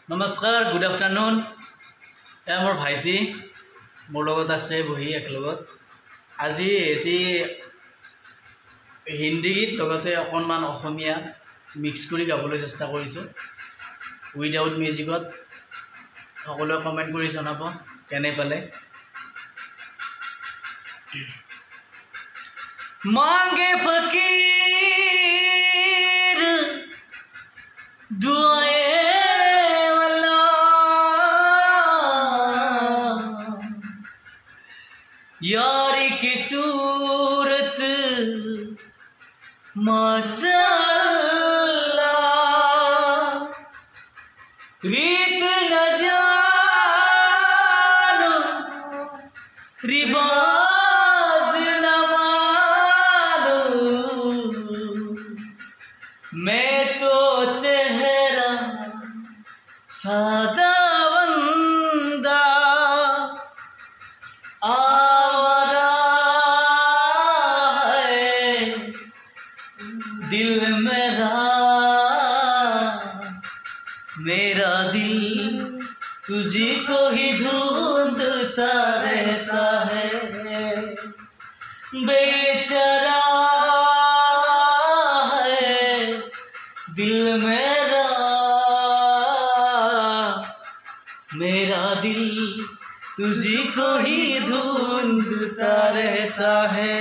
নমস্কাৰ, good afternoon. এয়া মোৰ ভাইটি মোৰ লগত আছে বহি একলগত। আজি এটি হিন্দী গীত লগতে অকণমান অসমীয়া মিক্স কৰি গাবলৈ চেষ্টা কৰিছোঁ উইদাউট মিউজিকত। সকলোৱে কমেণ্ট কৰি জনাব কেনে পালে। मांगे फकीर दुआए वाला यारी की सूरत माशाअल्लाह रीत न जानो रिवाज न मैं तो तेरा सादा बंदा आवारा है दिल मेरा दिल तुझी को ही ढूंढता रहता है बेचारा दिल मेरा दिल तुझी को ही ढूंढता रहता है।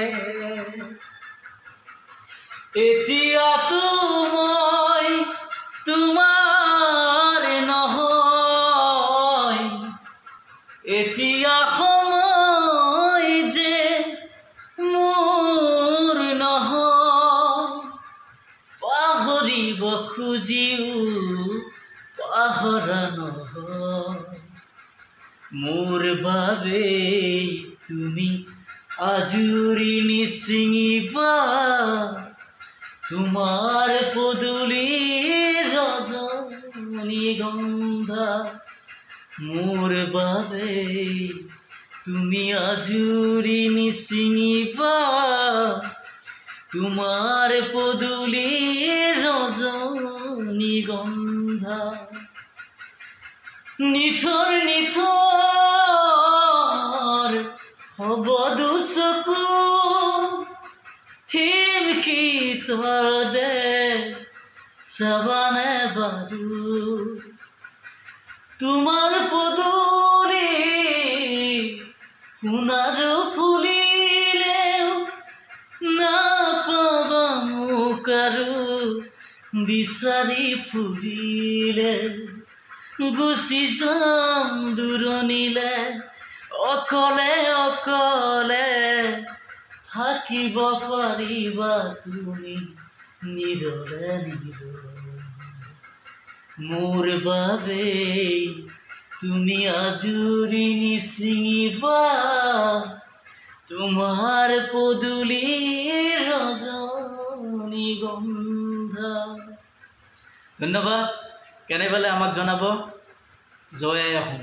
एतिया तुमय तुमार নহয় एतिया समय जे मोर নহয় पाहरिब खुजिও पाहरा নহয় मोर বাবে তুমি আজুৰি নিছিঙিবা তোমাৰ পদুলিৰ ৰজনীগন্ধা মোৰ বাবে তুমি আজুৰি নিছিঙিবা তোমাৰ পদুলিৰ ৰজনীগন্ধা নিথৰ নিথৰ হব দুচকু হিমশীতল দে চাবানে বাৰু তোমাৰ পদুলি সোণাৰ ফুলিলেও নাপাবা মোক আৰু বিচাৰি ফুৰিলে গুচি যাম দূৰণিলে অকলে অকলে থাকিব পাৰিবা তুমি নিৰলে নিৰলে মোৰ বাবে তুমি আজুৰি নিছিঙিবা তোমাৰ পদুলিৰ ৰজনীগন্ধা। ধন্যবাদ। কেনে পালে আমাক জনাব। জয় আই অসম।